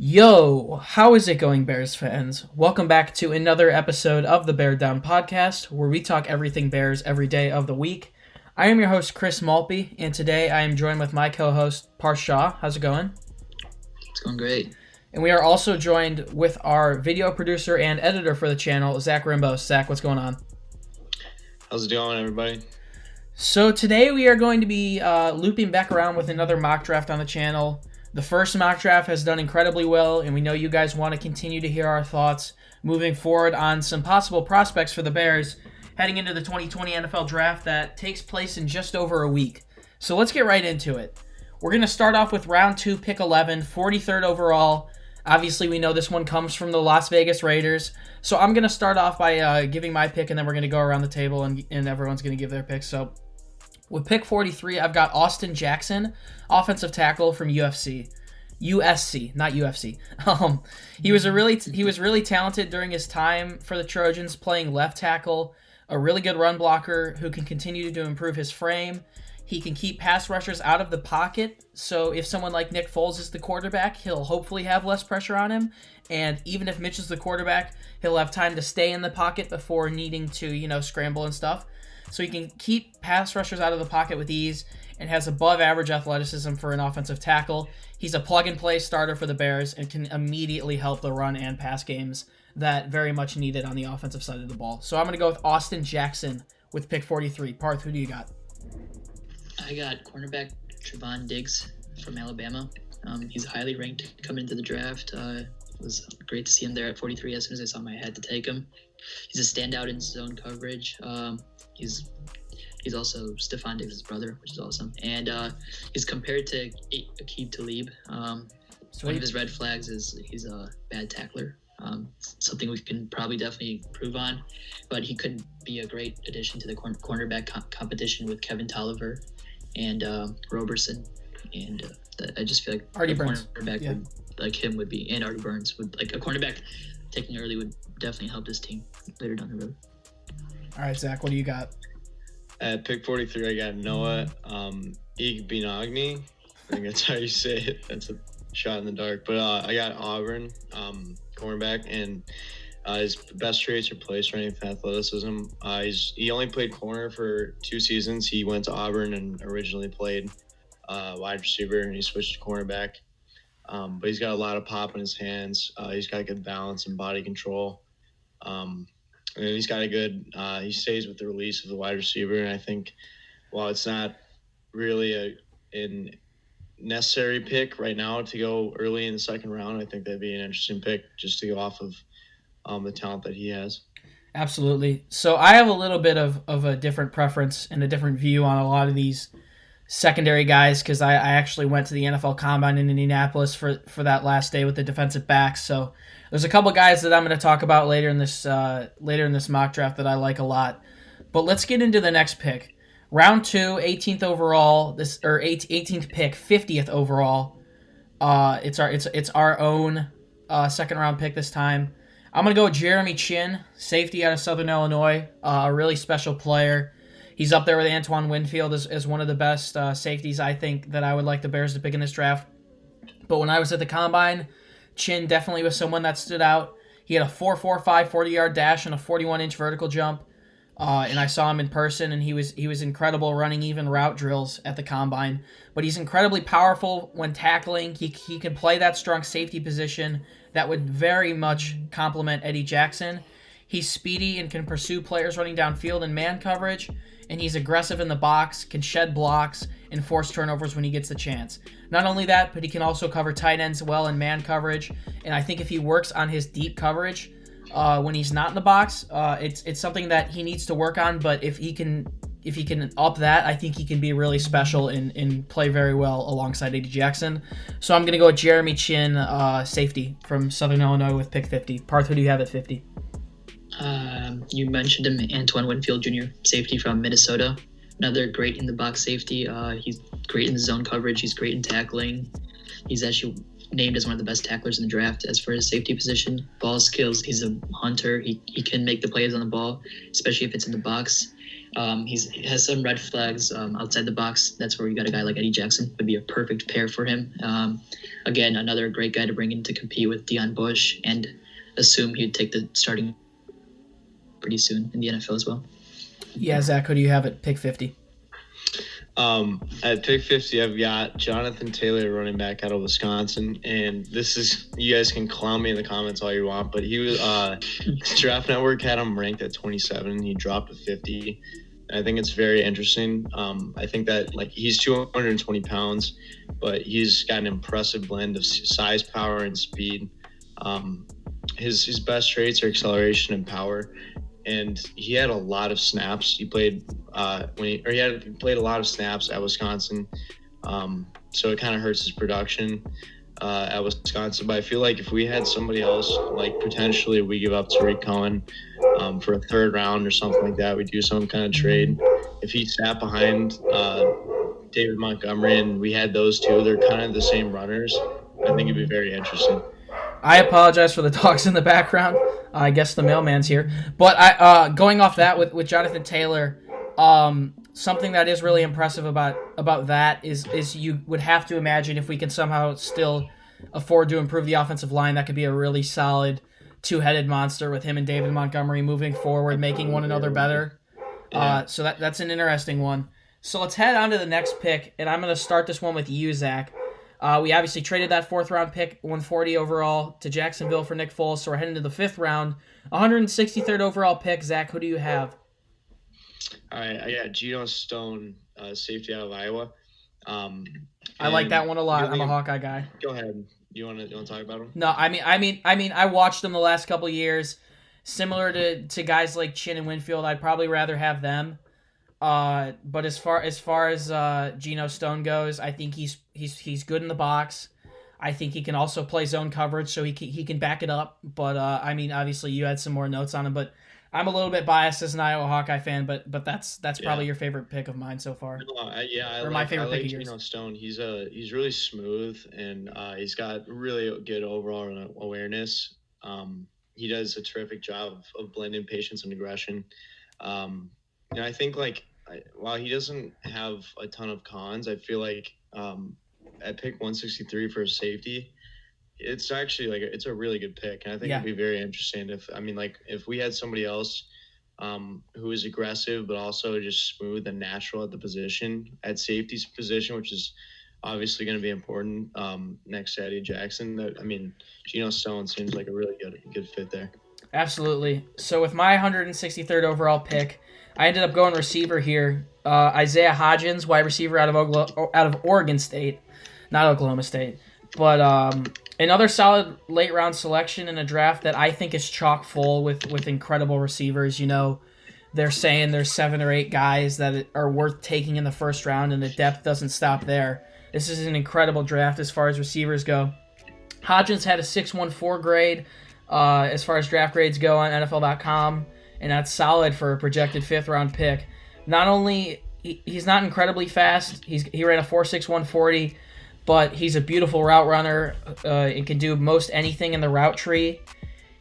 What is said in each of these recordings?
Yo, how is it going, Bears fans? Welcome back to another episode of the Bear Down Podcast, where we talk everything Bears every day of the week. I am your host, Chris Maltby, and today I am joined with my co-host, Parth. How's it going? It's going great. And we are also joined with our video producer and editor for the channel, Zach Rimbo. Zach, what's going on? How's it going, everybody? So today we are going to be looping back around with another mock draft on the channel. The first mock draft has done incredibly well, and we know you guys want to continue to hear our thoughts moving forward on some possible prospects for the Bears heading into the 2020 NFL Draft that takes place in just over a week. So let's get right into it. We're going to start off with round 2, pick 11, 43rd overall. Obviously, we know this one comes from the Las Vegas Raiders. So I'm going to start off by giving my pick, and then we're going to go around the table, and everyone's going to give their pick. So with pick 43, I've got Austin Jackson, offensive tackle from USC, not UFC. He was really talented during his time for the Trojans, playing left tackle, a really good run blocker who can continue to improve his frame. He can keep pass rushers out of the pocket, so if someone like Nick Foles is the quarterback, he'll hopefully have less pressure on him. And even if Mitch is the quarterback, he'll have time to stay in the pocket before needing to, scramble and stuff. So he can keep pass rushers out of the pocket with ease and has above average athleticism for an offensive tackle. He's a plug-and-play starter for the Bears and can immediately help the run and pass games that very much needed on the offensive side of the ball. So I'm going to go with Austin Jackson with pick 43. Parth, who do you got? I got cornerback Trevon Diggs from Alabama. He's highly ranked coming into the draft. It was great to see him there at 43 as soon as I saw him. I had to take him. He's a standout in zone coverage. He's also Stephon Diggs' brother, which is awesome. And he's compared to Aqib Talib. One of his red flags is he's a bad tackler. Something we can probably definitely improve on. But he could be a great addition to the cornerback competition with Kevin Tolliver and Roberson. And I just feel like Artie a Burns. Cornerback would, like him would be, and Artie Burns would, like a cornerback taking early would definitely help this team later down the road. All right, Zach, what do you got? At pick 43, I got Noah Igbinoghene. I think that's how you say it. That's a shot in the dark. But I got Auburn, cornerback, and his best traits are play strength and athleticism. He only played corner for 2 seasons. He went to Auburn and originally played wide receiver, and he switched to cornerback. But he's got a lot of pop in his hands. He's got good balance and body control. And he's got a good he stays with the release of the wide receiver. And I think while it's not really a necessary pick right now to go early in the second round, I think that'd be an interesting pick just to go off of the talent that he has. Absolutely. So I have a little bit of a different preference and a different view on a lot of these secondary guys because I actually went to the NFL Combine in Indianapolis for that last day with the defensive backs. So there's a couple guys that I'm going to talk about later in this mock draft that I like a lot. But let's get into the next pick. Round 2, 18th overall, 18th pick, 50th overall. It's our own second round pick this time. I'm going to go with Jeremy Chinn, safety out of Southern Illinois, a really special player. He's up there with Antoine Winfield as one of the best safeties, I think, that I would like the Bears to pick in this draft. But when I was at the Combine, Chinn definitely was someone that stood out. He had a 4.45 40-yard dash and a 41-inch vertical jump. And I saw him in person, and he was incredible running even route drills at the Combine. But he's incredibly powerful when tackling. He can play that strong safety position that would very much complement Eddie Jackson. He's speedy and can pursue players running downfield in man coverage, and he's aggressive in the box, can shed blocks, and force turnovers when he gets the chance. Not only that, but he can also cover tight ends well in man coverage, and I think if he works on his deep coverage when he's not in the box, it's something that he needs to work on, but if he can up that, I think he can be really special and play very well alongside Eddie Jackson. So I'm going to go with Jeremy Chinn, safety from Southern Illinois with pick 50. Parth, who do you have at 50? You mentioned him, Antoine Winfield Jr., safety from Minnesota. Another great in the box safety. He's great in the zone coverage. He's great in tackling. He's actually named as one of the best tacklers in the draft. As for his safety position, ball skills, he's a hunter. He can make the plays on the ball, especially if it's in the box. He has some red flags outside the box. That's where you got a guy like Eddie Jackson. Would be a perfect pair for him. Again, another great guy to bring in to compete with Deion Bush, and assume he'd take the starting pretty soon in the NFL as well. Yeah, Zach, who do you have at pick 50? At pick 50, I've got Jonathan Taylor, running back out of Wisconsin, and this is, you guys can clown me in the comments all you want, but he was Draft Network had him ranked at 27. He dropped to 50. I think it's very interesting. I think that he's 220 pounds, but he's got an impressive blend of size, power, and speed. His best traits are acceleration and power. And he had a lot of snaps. He played played a lot of snaps at Wisconsin, so it kind of hurts his production at Wisconsin. But I feel like if we had somebody else, potentially we give up Tariq Cohen for a third round or something like that, we do some kind of trade. If he sat behind David Montgomery and we had those two, they're kind of the same runners, I think it'd be very interesting. I apologize for the dogs in the background. I guess the mailman's here. But going off that with Jonathan Taylor, something that is really impressive about that is you would have to imagine if we can somehow still afford to improve the offensive line, that could be a really solid two-headed monster with him and David Montgomery moving forward, making one another better. So that's an interesting one. So let's head on to the next pick, and I'm going to start this one with you, Zach. We obviously traded that 4th-round pick, 140 overall, to Jacksonville for Nick Foles, so we're heading to the 5th round. 163rd overall pick. Zach, who do you have? All right, I got Gino Stone, safety out of Iowa. I like that one a lot. I'm a Hawkeye guy. Go ahead. You want to talk about him? No, I mean, I watched them the last couple of years. Similar to guys like Chinn and Winfield, I'd probably rather have them. But as far as Gino Stone goes, I think he's good in the box. I think he can also play zone coverage, so he can back it up. But obviously you had some more notes on him, but I'm a little bit biased as an Iowa Hawkeye fan. But that's probably your favorite pick of mine so far. My favorite pick of yours. Gino Stone. He's really smooth, and he's got really good overall awareness. He does a terrific job of blending patience and aggression. And I think while he doesn't have a ton of cons, I feel like at pick 163 for a safety, it's actually it's a really good pick, and I think it'd be very interesting if we had somebody else who is aggressive but also just smooth and natural at the position, at safety's position, which is obviously going to be important next to Eddie Jackson. Gino Stone seems like a really good fit there. Absolutely. So with my 163rd overall pick, I ended up going receiver here. Isaiah Hodgins, wide receiver out of Oregon State, not Oklahoma State. But another solid late round selection in a draft that I think is chock full with incredible receivers. They're saying there's 7 or 8 guys that are worth taking in the first round, and the depth doesn't stop there. This is an incredible draft as far as receivers go. Hodgins had a 6.14 grade as far as draft grades go on NFL.com. And that's solid for a projected 5th-round pick. Not only he's not incredibly fast, he ran a 4.6 140, but he's a beautiful route runner and can do most anything in the route tree.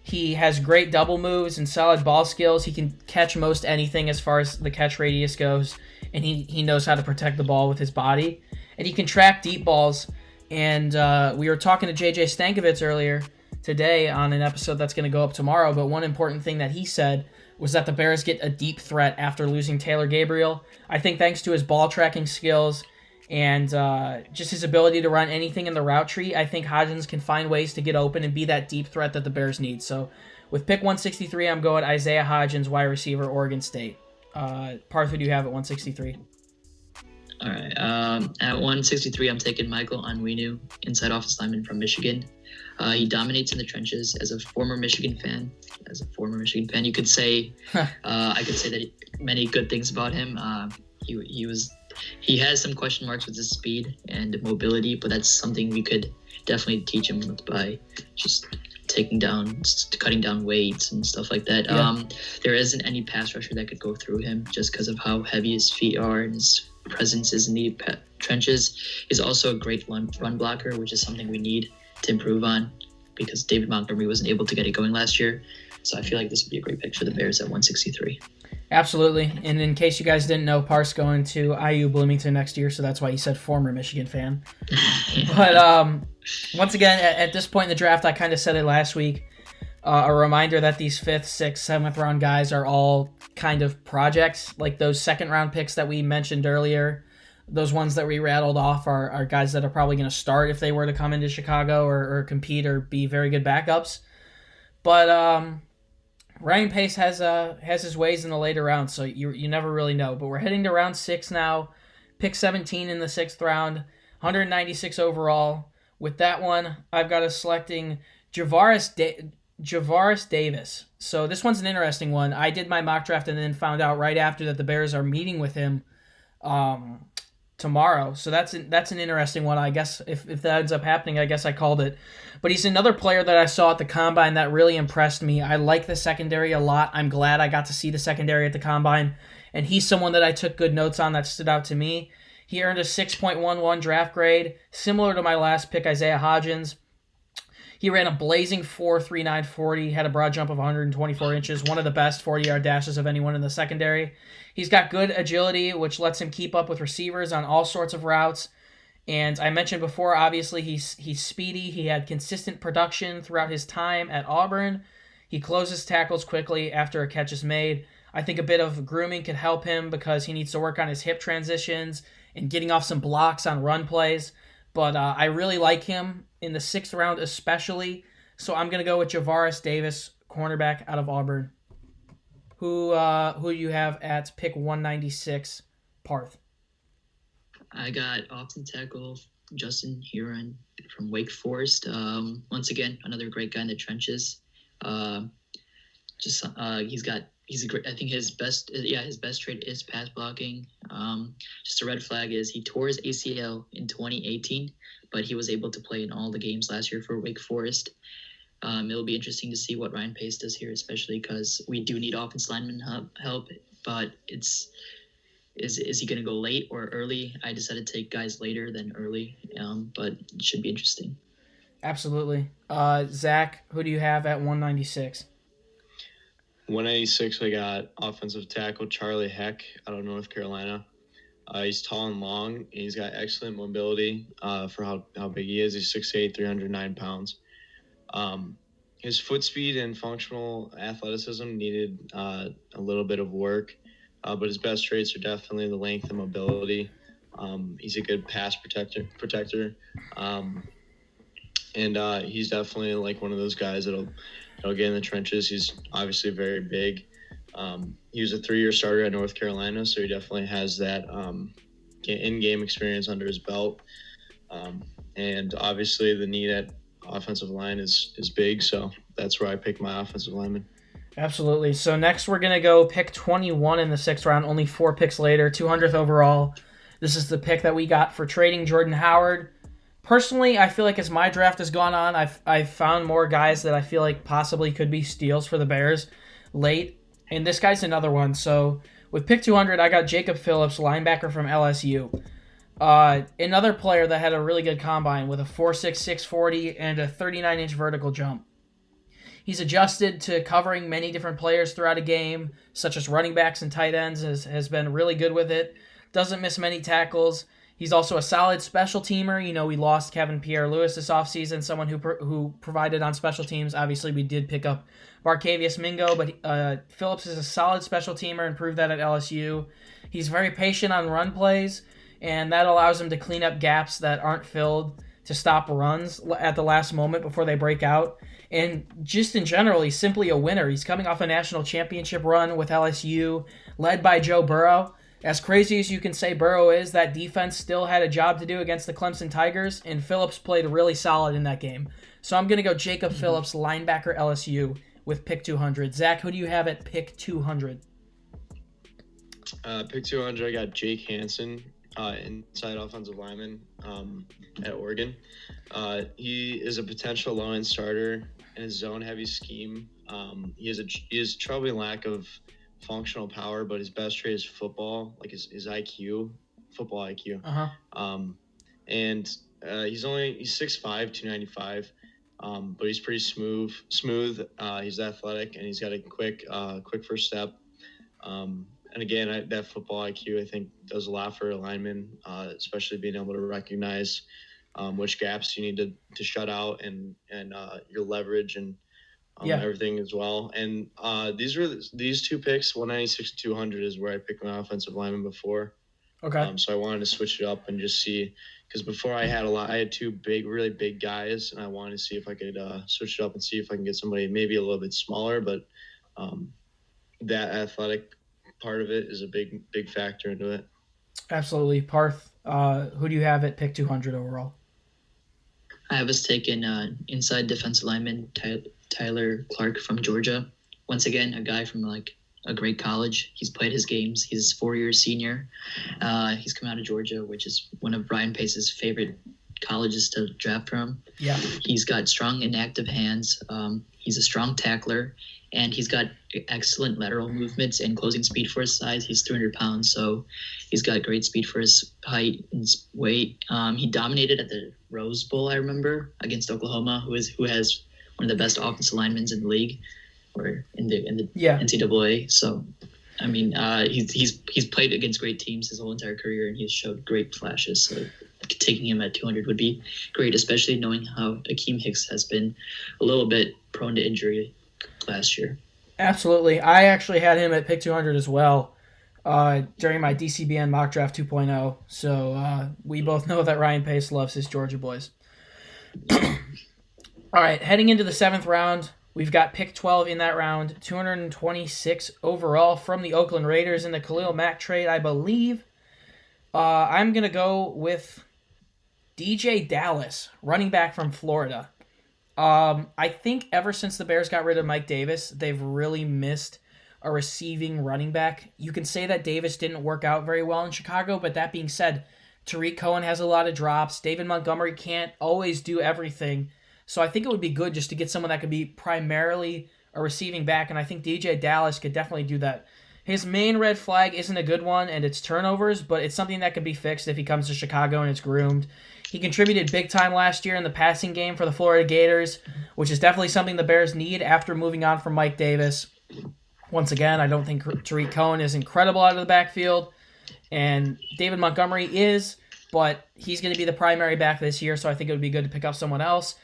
He has great double moves and solid ball skills. He can catch most anything as far as the catch radius goes, and he knows how to protect the ball with his body. And he can track deep balls. And we were talking to J.J. Stankovitz earlier today on an episode that's going to go up tomorrow, but one important thing that he said was that the Bears get a deep threat after losing Taylor Gabriel. I think thanks to his ball tracking skills and just his ability to run anything in the route tree, I think Hodgins can find ways to get open and be that deep threat that the Bears need. So with pick 163, I'm going Isaiah Hodgins, wide receiver, Oregon State. Parth, who do you have at 163? All right. At 163, I'm taking Michael Onwenu, inside offensive lineman from Michigan. He dominates in the trenches. As a former Michigan fan, you could say, I could say that many good things about him. He has some question marks with his speed and mobility, but that's something we could definitely teach him by just cutting down weights and stuff like that. Yeah. There isn't any pass rusher that could go through him just because of how heavy his feet are, and his presence is in the trenches. He's also a great run blocker, which is something we need to improve on because David Montgomery wasn't able to get it going last year. So I feel like this would be a great pick for the Bears at 163. Absolutely. And in case you guys didn't know, Parth's going to IU Bloomington next year, so that's why he said former Michigan fan. But once again, at this point in the draft, I kind of said it last week, a reminder that these 5th, 6th, 7th round guys are all kind of projects. Like those second round picks that we mentioned earlier, those ones that we rattled off are guys that are probably going to start if they were to come into Chicago or compete or be very good backups. But Ryan Pace has his ways in the later rounds, so you never really know. But we're heading to round 6 now. Pick 17 in the 6th round, 196 overall. With that one, I've got us selecting Javaris Davis. So this one's an interesting one. I did my mock draft and then found out right after that the Bears are meeting with him tomorrow. So that's an interesting one. I guess if that ends up happening, I guess I called it. But he's another player that I saw at the Combine that really impressed me. I like the secondary a lot. I'm glad I got to see the secondary at the Combine. And he's someone that I took good notes on that stood out to me. He earned a 6.11 draft grade, similar to my last pick, Isaiah Hodgins. He ran a blazing 4.39 40, had a broad jump of 124 inches, one of the best 40-yard dashes of anyone in the secondary. He's got good agility, which lets him keep up with receivers on all sorts of routes. And I mentioned before, obviously, he's speedy. He had consistent production throughout his time at Auburn. He closes tackles quickly after a catch is made. I think a bit of grooming could help him because he needs to work on his hip transitions and getting off some blocks on run plays. But I really like him in the 6th round especially. So I'm going to go with Javaris Davis, cornerback out of Auburn. Who you have at pick 196, Parth? I got offensive tackle Justin Huron from Wake Forest. Once again, another great guy in the trenches. He's a great. I think his best trait is pass blocking. Just a red flag is he tore his ACL in 2018, but he was able to play in all the games last year for Wake Forest. It'll be interesting to see what Ryan Pace does here, especially because we do need offensive lineman help. But is he going to go late or early? I decided to take guys later than early, but it should be interesting. Absolutely. Zach, who do you have at 196? 196, I got offensive tackle Charlie Heck out of North Carolina. He's tall and long, and he's got excellent mobility for how big he is. He's 6'8", 309 pounds. His foot speed and functional athleticism needed a little bit of work, but his best traits are definitely the length and mobility. He's a good pass protector, and he's definitely like one of those guys that'll get in the trenches. He's obviously very big. He was a 3-year starter at North Carolina, so he definitely has that in-game experience under his belt. And obviously the need at offensive line is big, so that's where I pick my offensive lineman. Absolutely. So next we're going to go pick 21 in the 6th round, only 4 picks later, 200th overall. This is the pick that we got for trading Jordan Howard. Personally, I feel like as my draft has gone on, I've found more guys that I feel like possibly could be steals for the Bears late, and this guy's another one. So with pick 200, I got Jacob Phillips, linebacker from LSU. Another player that had a really good combine with a 4.6, 640 and a 39-inch vertical jump. He's adjusted to covering many different players throughout a game, such as running backs and tight ends, has been really good with it. Doesn't miss many tackles. He's also a solid special teamer. You know, we lost Kevin Pierre-Louis this offseason, someone who provided on special teams. Obviously, we did pick up Barkevius Mingo, but Phillips is a solid special teamer and proved that at LSU. He's very patient on run plays, and that allows him to clean up gaps that aren't filled to stop runs at the last moment before they break out. And just in general, he's simply a winner. He's coming off a national championship run with LSU, led by Joe Burrow. As crazy as you can say Burrow is, that defense still had a job to do against the Clemson Tigers, and Phillips played really solid in that game. So I'm going to go Jacob Phillips, linebacker LSU, with pick 200. Zach, who do you have at pick 200? Pick 200, I got Jake Hanson, inside offensive lineman at Oregon. He is a potential low-end starter in a zone-heavy scheme. He has troubling lack of functional power, but his best trait is football, like his IQ, football IQ. Uh-huh. And He's 6'5", 295. But he's pretty smooth. He's athletic, and he's got a quick first step. And again, that football IQ, I think, does a lot for a lineman, especially being able to recognize which gaps you need to shut out and your leverage and everything as well. And these two picks, 196 and 200, is where I picked my offensive lineman before. Okay. So I wanted to switch it up and just see, because before I had two really big guys, and I wanted to see if I could switch it up and see if I can get somebody maybe a little bit smaller, but that athletic part of it is a big factor into it. Absolutely. Parth, who do you have at pick 200 overall? I was taking inside defensive lineman Tyler Clark from Georgia. Once again, a guy from a great college. He's played his games. He's 4-year senior. He's come out of Georgia, which is one of Ryan Pace's favorite colleges to draft from. Yeah. He's got strong and active hands. He's a strong tackler, and he's got excellent lateral movements and closing speed for his size. He's 300 pounds, so he's got great speed for his height and weight. He dominated at the Rose Bowl, I remember, against Oklahoma, who has one of the best offensive linemen in the league, or in the NCAA. So, I mean, he's played against great teams his whole entire career, and he's showed great flashes. So taking him at 200 would be great, especially knowing how Akeem Hicks has been a little bit prone to injury last year. Absolutely. I actually had him at pick 200 as well during my DCBN mock draft 2.0. So we both know that Ryan Pace loves his Georgia boys. All right, heading into the 7th round, we've got pick 12 in that round, 226 overall from the Oakland Raiders in the Khalil Mack trade, I believe. I'm going to go with DJ Dallas, running back from Florida. I think ever since the Bears got rid of Mike Davis, they've really missed a receiving running back. You can say that Davis didn't work out very well in Chicago, but that being said, Tariq Cohen has a lot of drops. David Montgomery can't always do everything. So I think it would be good just to get someone that could be primarily a receiving back, and I think DJ Dallas could definitely do that. His main red flag isn't a good one, and it's turnovers, but it's something that can be fixed if he comes to Chicago and it's groomed. He contributed big time last year in the passing game for the Florida Gators, which is definitely something the Bears need after moving on from Mike Davis. Once again, I don't think Tariq Cohen is incredible out of the backfield, and David Montgomery is, but he's going to be the primary back this year, so I think it would be good to pick up someone else.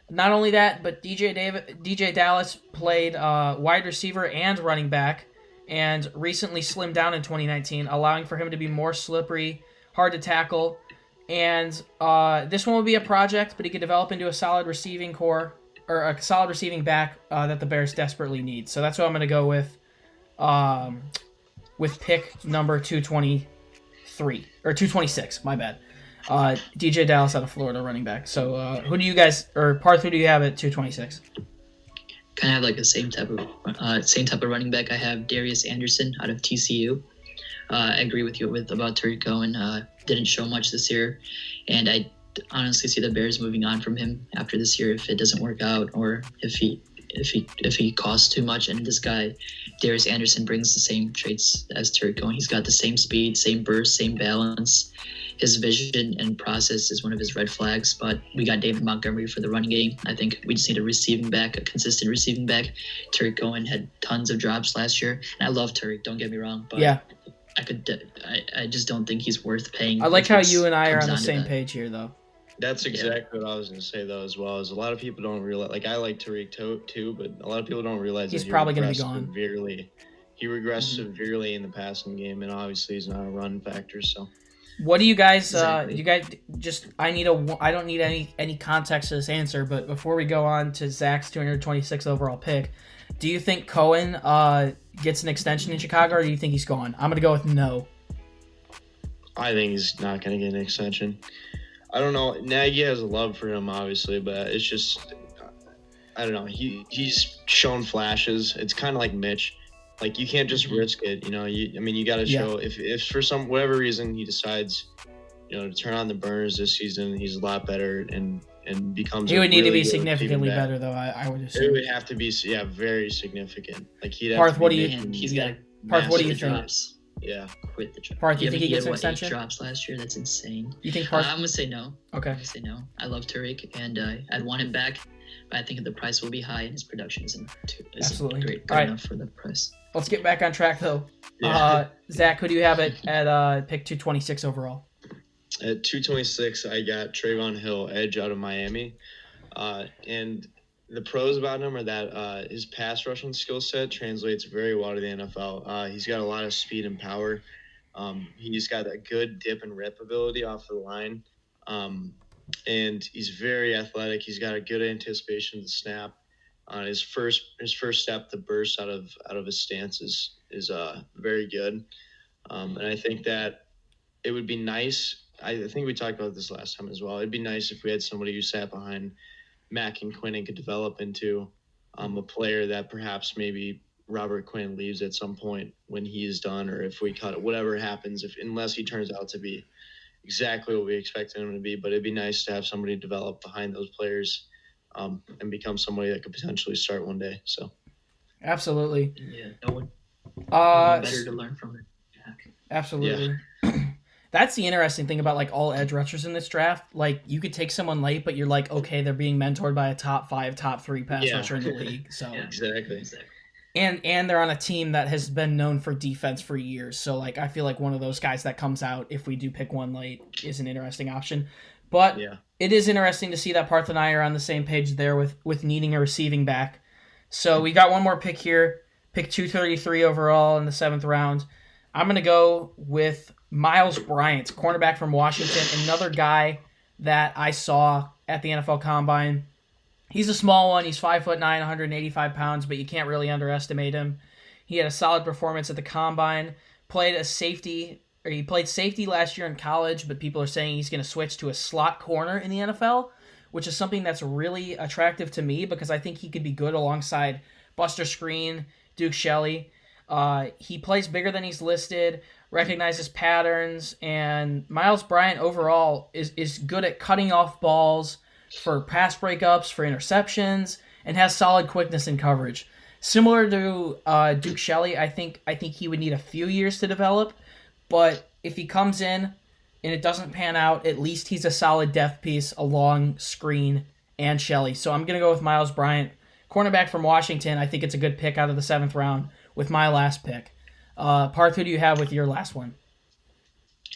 Not only that, but DJ Dallas played wide receiver and running back, and recently slimmed down in 2019, allowing for him to be more slippery, hard to tackle. And this one will be a project, but he could develop into a solid receiving core, or a solid receiving back that the Bears desperately need. So that's what I'm going to go with pick number 223, or 226, my bad. DJ Dallas out of Florida, running back. So who do you guys, or Parth, who do you have at 226? Kind of like the same type of running back. I have Darius Anderson out of TCU. I agree with you about Tariq Cohen. Didn't show much this year, and I honestly see the Bears moving on from him after this year if it doesn't work out, or if he costs too much. And this guy, Darius Anderson, brings the same traits as Tariq Cohen. He's got the same speed, same burst, same balance. His vision and process is one of his red flags, but we got David Montgomery for the running game. I think we just need a consistent receiving back. Tariq Cohen had tons of drops last year, and I love Tariq, don't get me wrong, but yeah. I just don't think he's worth paying. I like how you and I are on the same page here, though. That's exactly what I was going to say, though, as well. Is a lot of people don't realize, like, I like Tariq too, but a lot of people don't realize he's that probably going to be gone. He regressed severely in the passing game, and obviously he's not a run factor, so. What do you guys? You guys just? I don't need any context to this answer. But before we go on to Zach's 226 overall pick, do you think Cohen gets an extension in Chicago, or do you think he's gone? I'm gonna go with no. I think he's not gonna get an extension. I don't know. Nagy has a love for him, obviously, but it's just I don't know. He's shown flashes. It's kind of like Mitch. Like, you can't just risk it, you know. You got to show if for some whatever reason he decides, to turn on the burners this season, he's a lot better and becomes. He would need to be significantly better, though. I would assume it would have to be very significant. Like he'd have Parth, to what be do you? Parth, what do you think? Yeah. quit the draft. Parth, you think he gets had, an extension? 8 drops last year? That's insane. You think Parth? I'm going to say no. Okay. I'm going to say no. I love Tariq, and I'd want him back, but I think the price will be high, and his production isn't Absolutely. good All right. enough for the price. Let's get back on track, though. Yeah. Zach, who do you have at pick 226 overall? At 226, I got Trayvon Hill, edge out of Miami. And the pros about him are that his pass rushing skill set translates very well to the NFL. He's got a lot of speed and power. He's got a good dip and rip ability off the line. And he's very athletic. He's got a good anticipation of the snap. His first step to burst out of his stance is very good. And I think that it would be nice. I think we talked about this last time as well. It'd be nice if we had somebody who sat behind Mack and Quinn and could develop into a player that perhaps maybe Robert Quinn leaves at some point when he is done, or if we cut it, whatever happens, unless he turns out to be exactly what we expected him to be. But it'd be nice to have somebody develop behind those players and become somebody that could potentially start one day. So, absolutely. Yeah, no one better to learn from it. Absolutely. Yeah. That's the interesting thing about like all edge rushers in this draft. Like you could take someone late, but you're like, okay, they're being mentored by a top 5, top 3 pass rusher in the league. So exactly. And they're on a team that has been known for defense for years. So like I feel like one of those guys that comes out if we do pick one late is an interesting option. But it is interesting to see that Parth and I are on the same page there with needing a receiving back. So we got one more pick here, pick 233 overall in the 7th round. I'm going to go with Myles Bryant, cornerback from Washington, another guy that I saw at the NFL Combine. He's a small one. He's 5'9", 185 pounds, but you can't really underestimate him. He had a solid performance at the Combine, played safety last year in college, but people are saying he's going to switch to a slot corner in the NFL, which is something that's really attractive to me because I think he could be good alongside Buster Screen, Duke Shelley. He plays bigger than he's listed, recognizes patterns, and Myles Bryant overall is good at cutting off balls for pass breakups, for interceptions, and has solid quickness in coverage. Similar to Duke Shelley, I think he would need a few years to develop, but if he comes in and it doesn't pan out, at least he's a solid depth piece along Screen and Shelley. So I'm going to go with Myles Bryant, cornerback from Washington. I think it's a good pick out of the 7th round with my last pick. Parth, who do you have with your last one?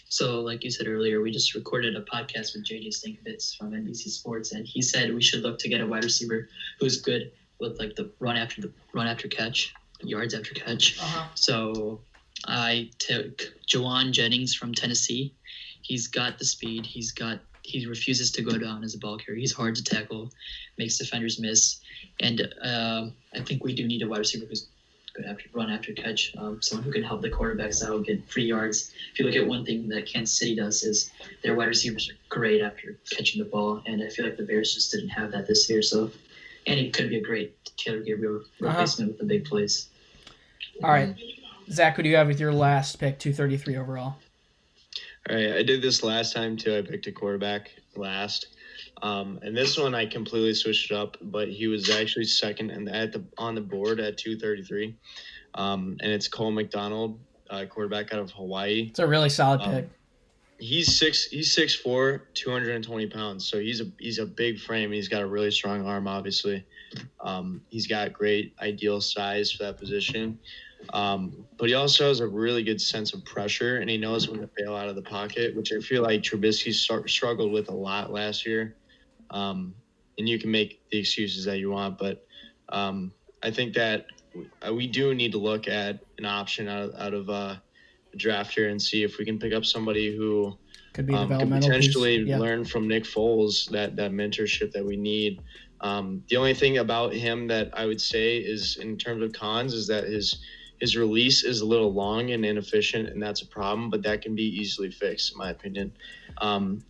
So, like you said earlier, we just recorded a podcast with JJ Stankovitz from NBC Sports, and he said we should look to get a wide receiver who's good with like the run after catch, yards after catch. So I took Jawan Jennings from Tennessee. He's got the speed. He refuses to go down as a ball carrier. He's hard to tackle, makes defenders miss, and I think we do need a wide receiver who's good run after catch, someone who can help the quarterbacks out, get free yards. If you look at one thing that Kansas City does is their wide receivers are great after catching the ball, and I feel like the Bears just didn't have that this year. So, and he could be a great Taylor Gabriel replacement with the big plays. All right. Zach, who do you have with your last pick, 233 overall? All right, I did this last time too. I picked a quarterback last. And this one I completely switched it up, but he was actually second on the board at 233. And it's Cole McDonald, quarterback out of Hawaii. It's a really solid pick. He's 6'4", 220 pounds. So he's a big frame. He's got a really strong arm, obviously. He's got great ideal size for that position. But he also has a really good sense of pressure, and he knows when to bail out of the pocket, which I feel like Trubisky struggled with a lot last year. And you can make the excuses that you want, but I think that we do need to look at an option out of the draft here and see if we can pick up somebody who could be could potentially learn from Nick Foles, that mentorship that we need. The only thing about him that I would say is, in terms of cons, is that his release is a little long and inefficient, and that's a problem, but that can be easily fixed, in my opinion.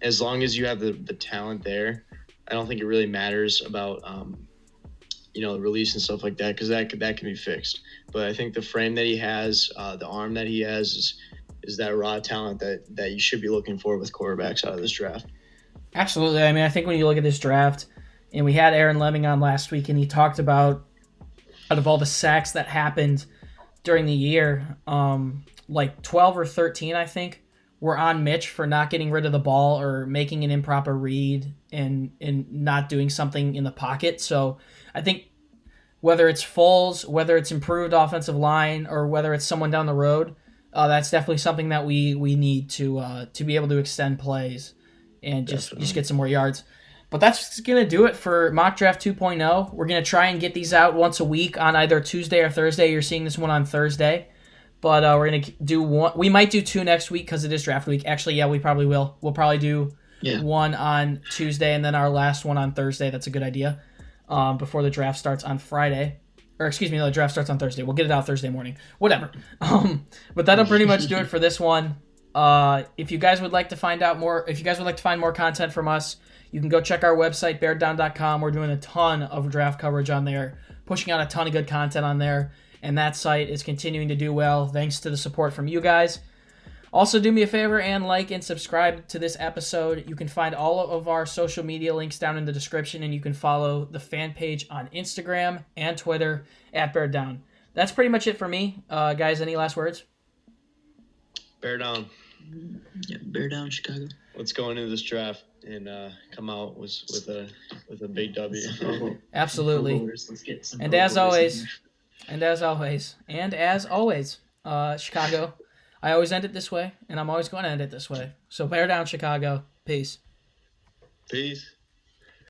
As long as you have the talent there, I don't think it really matters about, release and stuff like that, because that can be fixed. But I think the frame that he has, the arm that he has is that raw talent that you should be looking for with quarterbacks out of this draft. Absolutely. I mean, I think when you look at this draft, and we had Aaron Lemming on last week, and he talked about, out of all the sacks that happened during the year, like 12 or 13, I think, were on Mitch for not getting rid of the ball or making an improper read and not doing something in the pocket. So I think whether it's Foles, whether it's improved offensive line, or whether it's someone down the road, that's definitely something that we need to be able to extend plays and just get some more yards. But that's going to do it for Mock Draft 2.0. We're going to try and get these out once a week on either Tuesday or Thursday. You're seeing this one on Thursday. But we're going to do one. We might do two next week because it is draft week. Actually, yeah, we probably will. We'll probably do one on Tuesday and then our last one on Thursday. That's a good idea. Before the draft starts on Friday. Or excuse me, the draft starts on Thursday. We'll get it out Thursday morning. Whatever. But that'll pretty much do it for this one. If you guys would like to find out more, if you guys would like to find more content from us, you can go check our website, beardown.com. We're doing a ton of draft coverage on there, pushing out a ton of good content on there, and that site is continuing to do well thanks to the support from you guys. Also, do me a favor and like and subscribe to this episode. You can find all of our social media links down in the description, and you can follow the fan page on Instagram and Twitter at beardown. That's pretty much it for me. Guys, any last words? Bear down. Yeah, bear down, Chicago. Let's go into this draft and come out with a big W. Absolutely. Let's get some And as always, Chicago, I always end it this way, and I'm always going to end it this way. So bear down, Chicago. Peace. Peace.